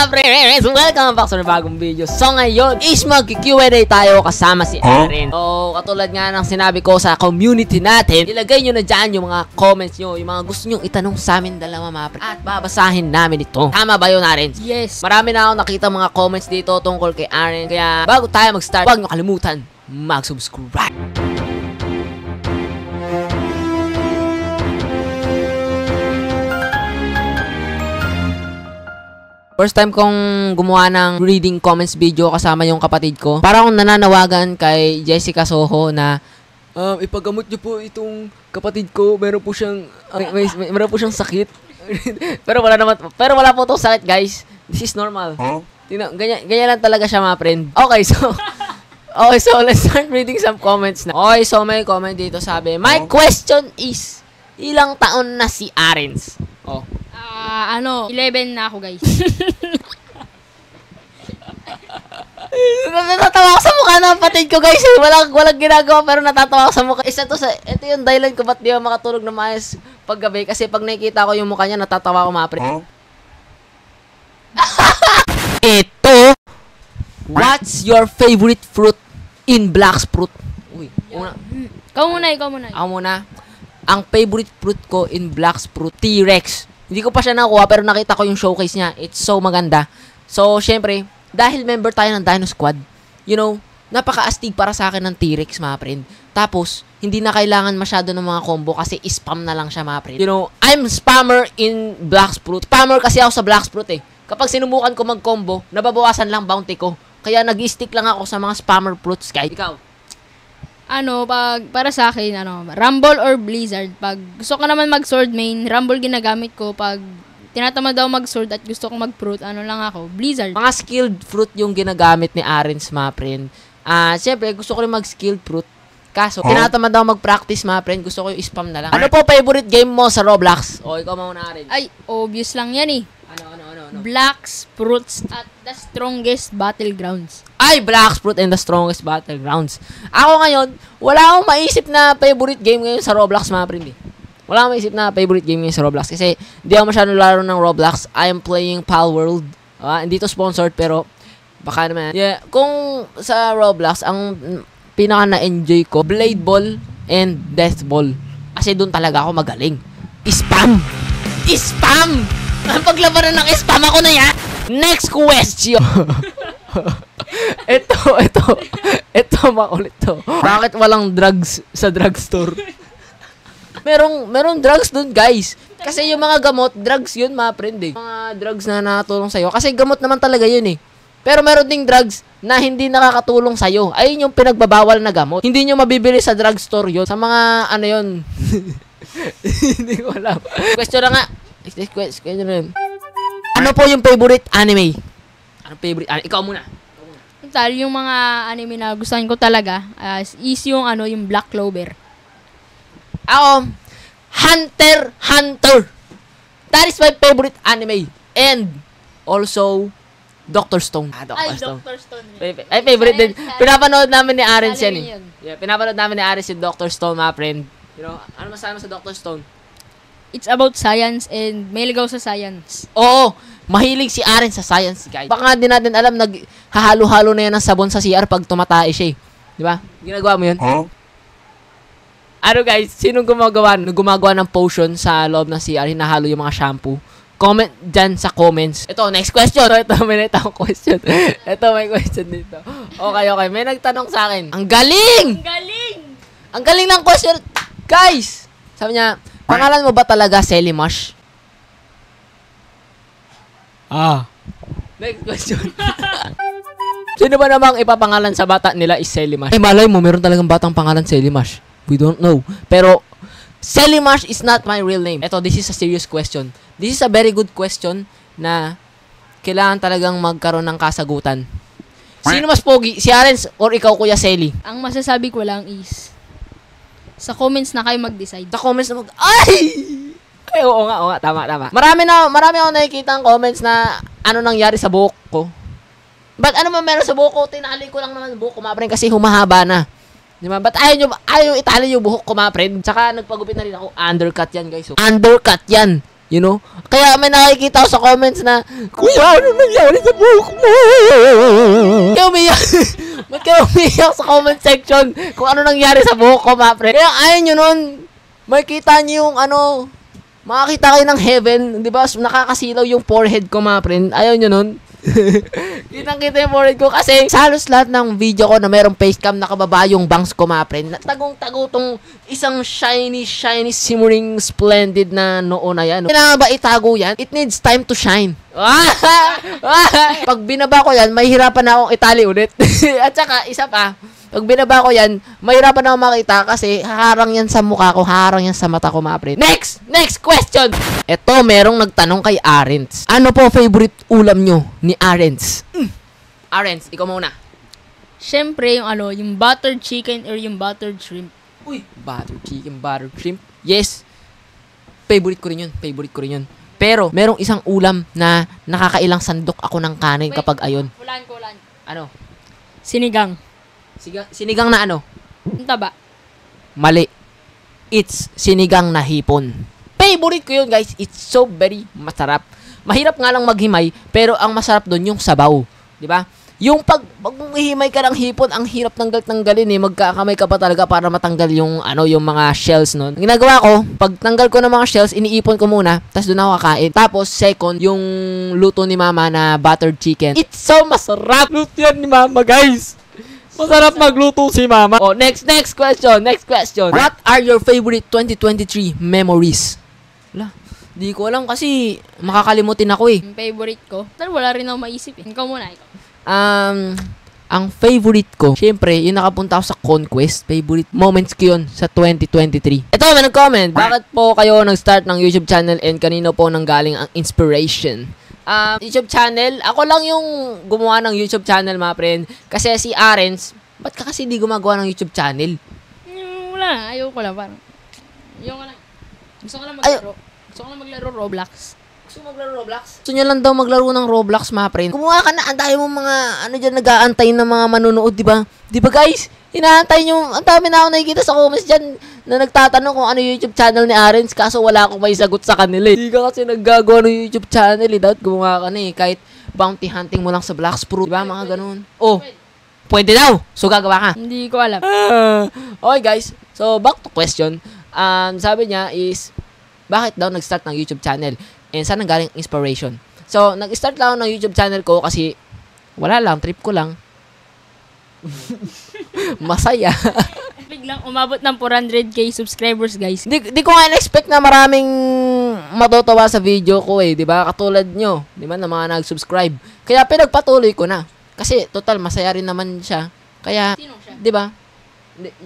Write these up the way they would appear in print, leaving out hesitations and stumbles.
mga friends? Welcome back sa bagong video. So ngayon is mag-Q&A tayo kasama si Aaron. So katulad nga ng sinabi ko sa community natin, ilagay nyo na dyan yung mga comments nyo, yung mga gusto nyo itanong sa amin dalawa mga friends. At babasahin namin ito. Tama ba yun, Aaron? Yes. Marami na ako nakita mga comments dito tungkol kay Aaron. Kaya bago tayo mag-start, huwag nyo kalimutan mag-subscribe. First time kong gumawa ng reading comments video kasama yung kapatid ko. Para akong nananawagan kay Jessica Soho na ipagamot niyo po itong kapatid ko. Meron po siyang meron po siyang sakit. pero wala po tong sakit, guys. This is normal. Ganyan lang talaga siya, mga friend. Okay, so let's start reading some comments na. Okay, so may comment dito sabi, my question is, ilang taon na si Arens? 11 na ako, guys. Natatawa ako sa mukha ng kapatid ko, guys. Walang ginagawa pero natatawa ako sa mukha. Ito yung dahilan ko ba't di ako makatulog na maayos paggabi. Kasi pag nakikita ko yung mukha niya, natatawa ako, mga pre. Ito. What's your favorite fruit in Black's Fruit? Uy, una. Ikaw muna. Ako muna. Ang favorite fruit ko in Black's Fruit, T-Rex. Hindi ko pa siya nakuha pero nakita ko yung showcase niya. It's so maganda. So, syempre, dahil member tayo ng Dino Squad, you know, napaka-astig para sa akin ng T-Rex, mga friend. Tapos, hindi na kailangan masyado ng mga combo kasi spam na lang siya, mga friend. You know, I'm spammer in Black's Fruit. Spammer kasi ako sa Black's Fruit eh. Kapag sinubukan ko mag-combo, nababawasan lang bounty ko. Kaya nag-stick lang ako sa mga spammer fruits, guys. Ikaw? Para sa akin, Rumble or Blizzard. Pag gusto ko naman mag-sword main, Rumble ginagamit ko. Pag tinatamad daw mag-sword at gusto kong mag-fruit, lang ako, Blizzard. Mga skilled fruit yung ginagamit ni Arens, mga friend. Siyempre, gusto ko rin mag-skilled fruit. Kaso, tinatamad daw mag-practice, mga friend. Gusto ko yung spam na lang. Ano po favorite game mo sa Roblox? O, ikaw muna, Arens. Ay, obvious lang yan eh. Ano? Black's Fruits at the Strongest Battlegrounds. Ay, Black's Fruit and the Strongest Battlegrounds. Ako ngayon, wala akong maisip na favorite game ngayon sa Roblox, mga friend. Wala akong maisip na favorite game ngayon sa Roblox. Kasi, di ako masyadong laro ng Roblox. I am playing Pal World. Hindi to sponsored, pero baka naman. Yeah, kung sa Roblox, ang pinaka na-enjoy ko, Blade Ball and Death Ball. Kasi doon talaga ako magaling. Spam! Ang paglabanan ng spam ako na yan. Next question. Ito makulit to. Bakit walang drugs sa drugstore? Merong drugs dun, guys. Kasi yung mga gamot, drugs yun, mga friend eh. Mga drugs na nakatulong sa'yo. Kasi gamot naman talaga yun eh. Pero meron ding drugs na hindi nakakatulong sa'yo. Ayun yung pinagbabawal na gamot. Hindi nyo mabibili sa drugstore yun. Sa mga yun. Hindi ko alam. Question na nga. Ano po yung favorite anime? Anong favorite anime? Ikaw muna. Yung mga anime na gustuhan ko talaga is yung Black Clover. Ako, Hunter x Hunter. That is my favorite anime. And also Dr. Stone. Dr. Stone. Ay, favorite din. Pinapanood namin ni Arens yan eh. Yeah, pinapanood namin ni Arens yung Dr. Stone, my friend. You know, ano masama sa Dr. Stone? It's about science and may ligaw sa science. Oo, mahilig si Aaron sa science, guys. Baka din natin alam, naghahalo-halo na yan ng sabon sa CR pag tumatay siya eh. Di ba? Ginagawa mo yun? Ano, guys, sinong gumagawa ng potion sa loob ng CR, hinahalo yung mga shampoo? Comment dyan sa comments. Ito, next question. Ito, may question. May question dito. Okay. May nagtanong sa akin. Ang galing ng question. Guys, sabi niya, pangalan mo ba talaga Selimash? Next question. Sino ba namang ipapangalan sa bata nila is Selimash? Ay, malay mo, meron talagang batang pangalan Selimash. We don't know. Pero, Selimash is not my real name. Ito, this is a serious question. This is a very good question na kailangan talagang magkaroon ng kasagutan. Sino mas pogi? Si Arens or ikaw, Kuya Selly? Ang masasabi ko lang is, sa comments na kayo mag-decide. Sa comments na Ay, oo nga, tama. Marami ako nakikita ang comments na nangyari sa buhok ko. Ba't meron sa buhok ko? Tinali ko lang naman ang buhok ko, mga friend, kasi humahaba na. Di ba? Ba't ayaw itali yung buhok ko, mga friend? Tsaka nagpagupit na rin ako. Undercut yan, guys. So, undercut yan. You know? Kaya may nakikita ko sa comments na, Kuya, ano nangyari sa buhok mo? Kaya umiyak. Ba't kaya umiyak sa comment section kung ano nangyari sa buhok ko, mga pre? Kaya ayun nyo nun, makikita nyo yung ano, makakita kayo ng heaven, di ba? Nakakasilaw yung forehead ko, mga friend. Ayaw nyo nun? Kitang-kita yung forehead ko kasi sa halos lahat ng video ko na merong facecam nakababa yung bangs ko, mga friend. Tagong-tago tong isang shiny, shimmering, splendid na noo na yan. Kailangan ba itago yan? It needs time to shine. Pag binaba ko yan, mahihirapan na akong itali ulit. At saka, isa pa, pag binaba ko yan, mahirapan na akong makita kasi haharang yan sa mukha ko, haharang yan sa mata ko, mga pre. Next question! Eto, merong nagtanong kay Arends. Ano po favorite ulam nyo ni Arends? Arends, ikaw muna. Siyempre, yung ano, yung buttered chicken or yung buttered shrimp. Uy, buttered chicken, buttered shrimp. Yes. Favorite ko rin yun. Pero, merong isang ulam na nakakailang sandok ako ng kanin kapag ayon. Ulan ko. Ano? Sinigang. Sinigang na ano? Ang taba. Mali. It's sinigang na hipon. Favorite ko yun, guys. It's so very masarap. Mahirap nga lang maghimay, pero ang masarap doon yung sabaw. Di ba? Yung pag hihimay ka ng hipon, ang hirap tanggalin eh. Magkakamay ka pa talaga para matanggal yung yung mga shells nun. Ang ginagawa ko, pag tanggal ko ng mga shells, iniipon ko muna, tapos doon ako kakain. Tapos second, yung luto ni mama na buttered chicken. It's so masarap. Luto yan ni mama, guys. Masarap magluto si mama. Oh, next question. What are your favorite 2023 memories? Wala. Di ko alam kasi makakalimutin ako eh. Yung favorite ko. Pero wala rin ako maisip eh. Ikaw muna. Ang favorite ko, syempre, yung nakapunta ako sa Conquest. Favorite moments ko yun sa 2023. Ito, may nag-comment. Bakit po kayo nag-start ng YouTube channel and kanino po nanggaling ang inspiration? YouTube channel, ako lang yung gumawa ng YouTube channel, mga friend. Kasi si Arends, ba't ka kasi di gumagawa ng YouTube channel? Wala, ayoko lang. Parang, gusto ko lang maglaro. Gusto ko lang maglaro Roblox. Gusto maglaro Roblox? Gusto niya lang daw maglaro ng Roblox, mga friend. Gumawa ka na, ang dami mong mga, dyan, nag-aantay na mga manunood, di ba? Di ba, guys? Inaantay nyo, ang dami na ako nakikita sa comments dyan na nagtatanong kung ano yung YouTube channel ni Arends, kaso wala akong may sagot sa kanila eh. Hindi ka kasi naggagawa ng YouTube channel eh, dapat gumawa ka na eh, kahit bounty hunting mo lang sa Blacksprut, diba, mga ganun. Oh, pwede daw, so gagawa ka. Hindi ko alam. Okay guys, so back to question. Sabi niya is, bakit daw nag-start ng YouTube channel? And saan nanggaling inspiration? So, nag-start lang ako ng YouTube channel ko kasi wala lang, trip ko lang. Masaya. Biglang umabot ng 400k subscribers, guys. Di ko nga in-expect na maraming matutuwa sa video ko eh, 'di ba? Katulad nyo, 'di ba, na mga nag-subscribe. Kaya pinagpatuloy ko na. Kasi total masaya rin naman siya. Kaya, 'di ba?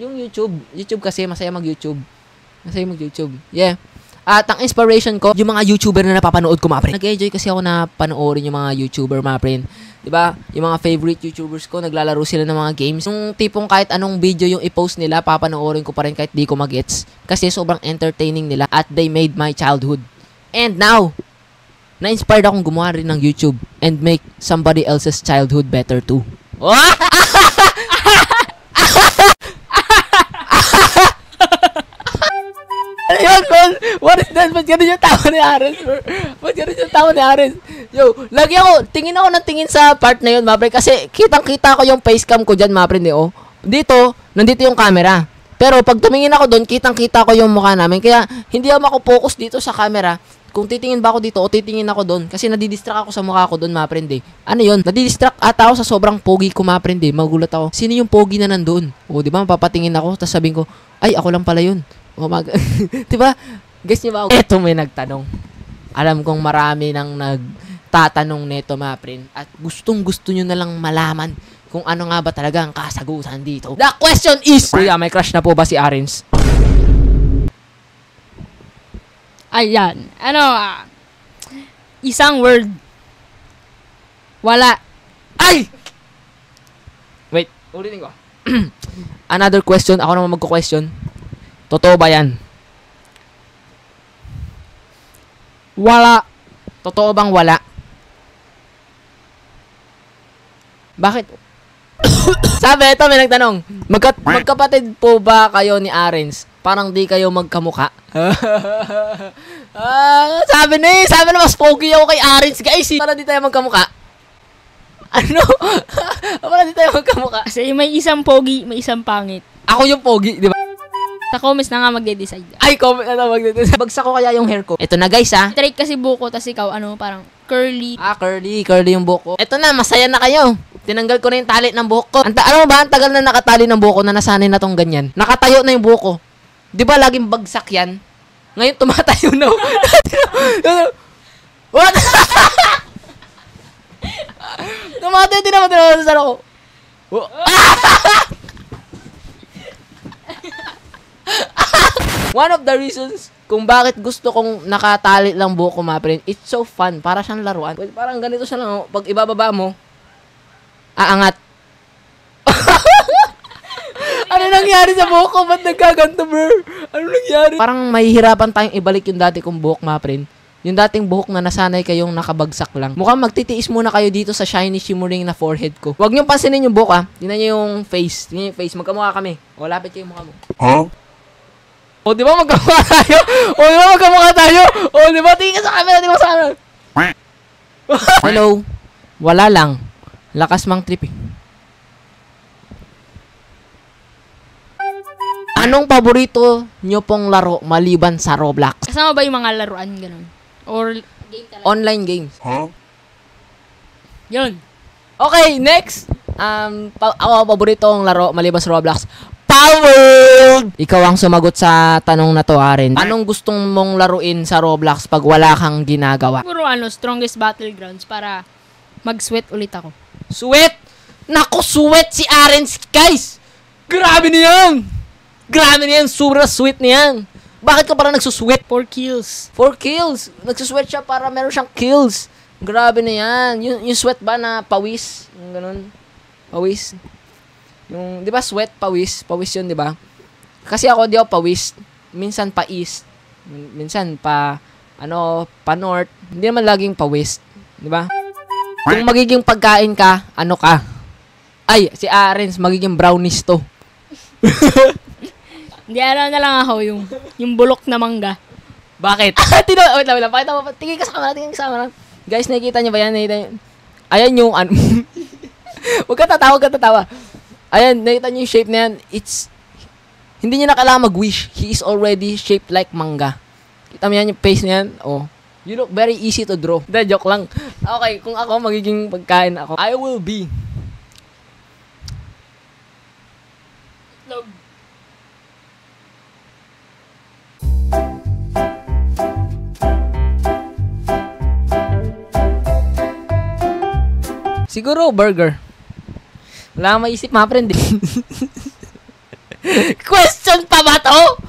Yung YouTube kasi masaya mag-YouTube. Yeah. At ang inspiration ko, yung mga YouTuber na napapanood ko, mga friend. Nag-enjoy kasi ako na panoorin yung mga YouTuber, mga friend. Diba? Yung mga favorite YouTubers ko, naglalaro sila ng mga games. Yung tipong kahit anong video yung i-post nila, papanoorin ko pa rin kahit di ko mag-gets. Kasi sobrang entertaining nila at they made my childhood. And now, na-inspired akong gumawa rin ng YouTube and make somebody else's childhood better too. Ayun, man. What is that? Ba't ganun yung tawa ni Arends? Yo, lagi ako, tingin ng tingin sa part na yun, mapre. Kasi kitang-kita ko yung facecam ko dyan, mapre, oh. Dito, nandito yung camera. Pero pag tumingin ako doon, kitang-kita ko yung mukha namin. Kaya hindi ako mako-focus dito sa camera. Kung titingin ba ako dito o titingin ako doon. Kasi nadidistract ako sa mukha ko doon, mapre. Ano yun? Nadidistract ata ako sa sobrang pogi ko, mapre. Magulat ako. Sino yung pogi na nandun? O, di ba? Mapapatingin ako, tapos sabihin ko, ay, ako lang pala yun. Diba? Guess niyo ba? Eto may nagtanong. Alam kong marami nang nagtatanong neto, mga friend. At gustong-gusto nyo na lang malaman kung ano nga ba talaga ang kasagutan dito. The question is, Kuya, may crush na po ba si Arends? Ayan. Isang word. Wala. Ay! Wait, ulitin ko. Another question. Ako naman magko-question. Totoo ba yan? Wala. Totoo bang wala? Bakit? Sabi, ito may nagtanong. Magkapatid po ba kayo ni Arens? Parang di kayo magkamuka. Sabi na mas pogi ako kay Arens, guys. Para di tayo magkamuka. Ano? Para di tayo magkamuka. Kasi may isang pogi, may isang pangit. Ako yung pogi, di ba? Sa comments na nga magde-decide. Ay, comment na magde-decide. Bagsak ko kaya yung hair ko. Ito na, guys, ha. Straight kasi buko, tas ikaw, parang curly. Curly yung buhok ko. Ito na, masaya na kayo. Tinanggal ko na yung tali ng buhok ko. Alam mo ba, ang tagal na nakatali ng buhok ko na nasanay na tong ganyan. Nakatayo na yung buhok ko. Di ba laging bagsak yan? Ngayon tumatayo na. What? Tumatayo din naman sa ako. One of the reasons kung bakit gusto kong nakatali lang buhok ko, mga friend, it's so fun. Para siyang laruan. Parang ganito siya lang. Pag ibababa mo, aangat. Ano nangyari sa buhok ko? Ba't nagkaganto, bro? Ano nangyari? Parang mahihirapan tayong ibalik yung dati kong buhok, mga friend. Yung dating buhok na nasanay kayong nakabagsak lang. Mukhang magtitiis muna kayo dito sa shiny shimmering na forehead ko. Huwag niyong pansinin yung buhok, ha. Tingnan niyo yung face. Tingnan yung face. Magkamukha kami. O, lapit kayo yung mukha mo. Huh? O, di ba magkamukha tayo? O, di ba? Tingin ka sa camera. Tingin ka sa camera. Hello. Wala lang. Lakas mang trip, eh. Anong paborito nyo pong laro maliban sa Roblox? Kasama ba yung mga laruan, ganun? Or game talaga? Online games. Huh? Yun. Okay, next. Ako, paborito kong laro maliban sa Roblox. Powered! Ikaw ang sumagot sa tanong na to, Aren. Anong gustong mong laruin sa Roblox pag wala kang ginagawa? Siguro strongest battlegrounds para mag-sweat ulit ako. Sweat! Naku, sweat si Aren, guys! Grabe na yan! Grabe na yan! Super sweet na yan! Bakit ka parang nagsusweat? 4 kills. 4 kills! Nagsusweat siya para meron siyang kills. Grabe na yan. Yung sweat ba na pawis? Yung ganun. Pawis. Yung, di ba sweat, pawis? Pawis yun, di ba? Kasi ako, di ako pawis. Minsan pa east. Minsan pa, pa north. Hindi naman laging pawis. Di ba? Kung magiging pagkain ka, ano ka? Ay, si Arens, magiging brownies to. Hindi, na lang ako yung bulok na mangga. Bakit? Wait lang. Pakita mo. Tingin ka sa camera. Guys, nakikita niyo ba yan? Ayan yung, Huwag ka tatawa. Ayan, nakita niyo yung shape na yan. Hindi niya na kailangan mag-wish. He is already shaped like manga. Kita mo yan yung face na yan? Oh. You look very easy to draw. Hindi, joke lang. Okay, kung ako magiging pagkain ako, I will be. Siguro burger. Wala kang maisip, mga friend. Question pa ba to?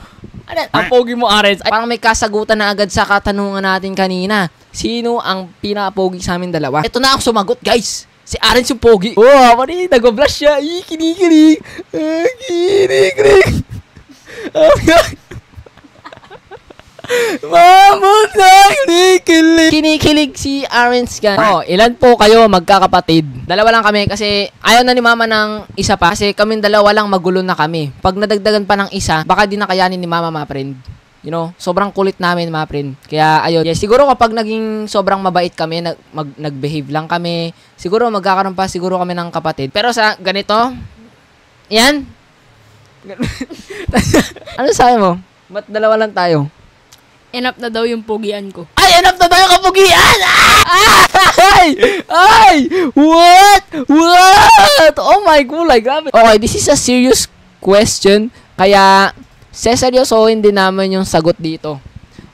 Ang pogi mo, Arens. Parang may kasagutan na agad sa katanungan natin kanina. Sino ang pinaka-pogi sa amin dalawa? Ito na ang sumagot, guys. Si Arens yung pogi. Oh, mali. Nag-blush siya. Kinikilig. Kinikilig. Mamot na kinikilig si Arens ka. Oh, ilan po kayo magkakapatid? Dalawa lang kami kasi ayaw na ni mama ng isa pa kasi kaming dalawa lang magulo na kami. Pag nadagdagan pa ng isa, baka di na kayanin ni mama, mga friend. You know, sobrang kulit namin, mga friend. Kaya ayun, yes, siguro kapag naging sobrang mabait kami, nag-behave lang kami, siguro magkakaroon pa siguro kami ng kapatid. Pero sa ganito, yan. Ano sabi mo? Ba't dalawa lang tayo? Enough na daw yung pugian ko. Ay, enough na daw yung kapugian! Ay! What? Oh my God, grabe. Okay, this is a serious question. Kaya, seseryosohin din namin yung sagot dito.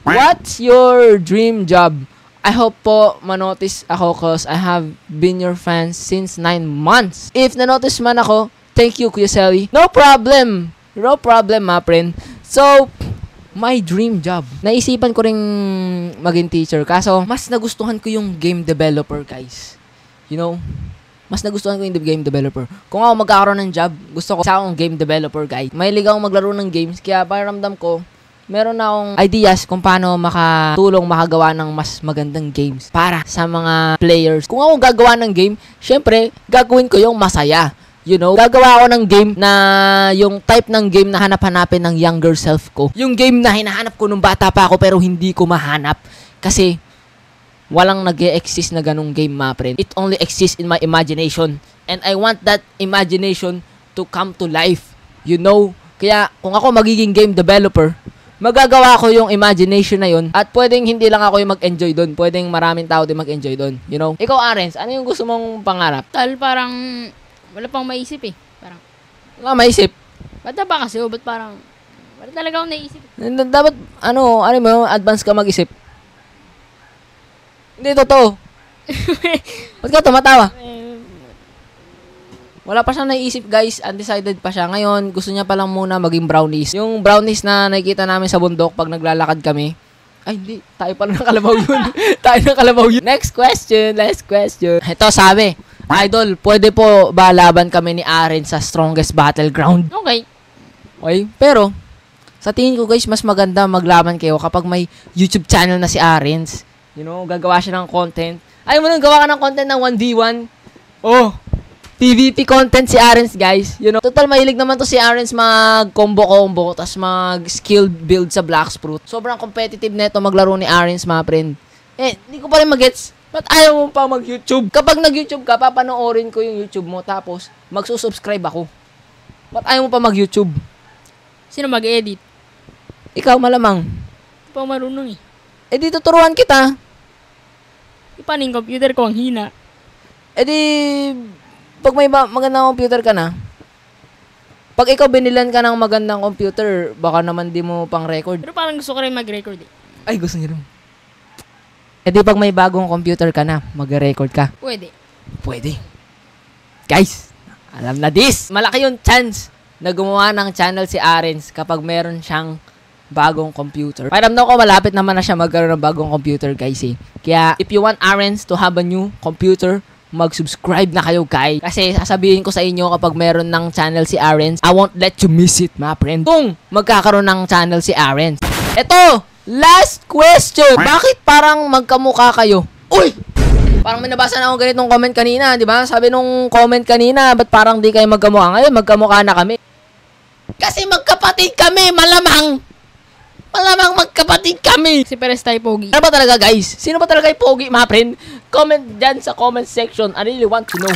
What's your dream job? I hope po manotice ako cause I have been your fan since 9 months. If nanotice man ako, thank you, Kuya Selly. No problem, my friend. So, my dream job. Naisipan ko ring maging teacher. Kaso, mas nagustuhan ko yung game developer, guys. You know? Mas nagustuhan ko yung game developer. Kung ako magkakaroon ng job, gusto ko sa akong game developer, guys. Mahilig akong maglaro ng games. Kaya pakiramdam ko, meron na akong ideas kung paano makatulong makagawa ng mas magandang games para sa mga players. Kung ako gagawa ng game, syempre, gagawin ko yung masaya. You know, gagawa ako ng game na yung type ng game na hanap-hanapin ng younger self ko. Yung game na hinahanap ko nung bata pa ako pero hindi ko mahanap. Kasi walang nag-e-exist na ganung game, mga friend. It only exists in my imagination. And I want that imagination to come to life. You know? Kaya kung ako magiging game developer, magagawa ko yung imagination na yun at pwedeng hindi lang ako yung mag-enjoy doon. Pwedeng maraming tao din mag-enjoy doon. You know? Ikaw, Arens, ano yung gusto mong pangarap? Tal, parang wala pang maisip eh. Parang, Wala maisip. bata pa kasi, ba't parang, wala talaga akong naisip. Dapat, ano mo, advance ka mag-isip. Hindi, totoo. Ba't ka tumatawa? Wala pa siya naisip, guys. Undecided pa siya. Ngayon, gusto niya pa lang muna maging brownies. Yung brownies na nakikita namin sa bundok pag naglalakad kami. Ay, hindi. Tayo pala ng kalabaw yun. Tayo ng kalabaw yun. Next question. Ito, sabi. Idol, pwede po ba laban kami ni Aren sa Strongest Battleground? Okay. Okay? Pero, sa tingin ko, guys, mas maganda maglaban kayo kapag may YouTube channel na si Arens. You know, gagawa siya ng content. Ayaw mo nang gawa ka ng content ng 1v1. Oh, PvP content si Arens, guys. You know, total mahilig naman to si Arens mag-combo-combo, tas mag-skill build sa Blacksprout. Sobrang competitive neto maglaro ni Arens, mga friend. Hindi ko pa rin magets. Ba't ayaw mo pa mag-YouTube? Kapag nag-YouTube ka, papanoorin ko yung YouTube mo, tapos magsusubscribe ako. Ba't ayaw mo pa mag-YouTube? Sino mag-edit? Ikaw malamang. Hindi pa ako marunong eh. Di tuturuan kita. Paano yung computer ko ang hina? Pag may magandang computer ka na, pag ikaw binilan ka ng magandang computer, baka naman di mo pang record. Pero parang gusto ko rin mag-record eh. Ay, gusto niyo rin. Pag may bagong computer ka na, mag-record ka. Pwede. Guys, alam na this. Malaki yung chance na gumawa ng channel si Arens kapag meron siyang bagong computer. Pakiramdam ko malapit naman na siya magkaroon ng bagong computer, guys eh. Kaya, if you want Arens to have a new computer, mag-subscribe na kayo, guys. Kasi sasabihin ko sa inyo kapag meron ng channel si Arens, I won't let you miss it, my friend. Kung magkakaroon ng channel si Arens. Ito, last question. Bakit parang magkamukha kayo? Uy! Parang may nabasa na akong ganitong comment kanina, di ba? Sabi nung comment kanina, ba't parang di kayo magkamukha? Ngayon, magkamukha na kami. Kasi magkapatid kami, malamang. Malamang magkapatid kami. Si Perez tayo pogi. Ano ba talaga, guys? Sino ba talaga yung pogi, mga friend? Comment dyan sa comment section. I really want to know.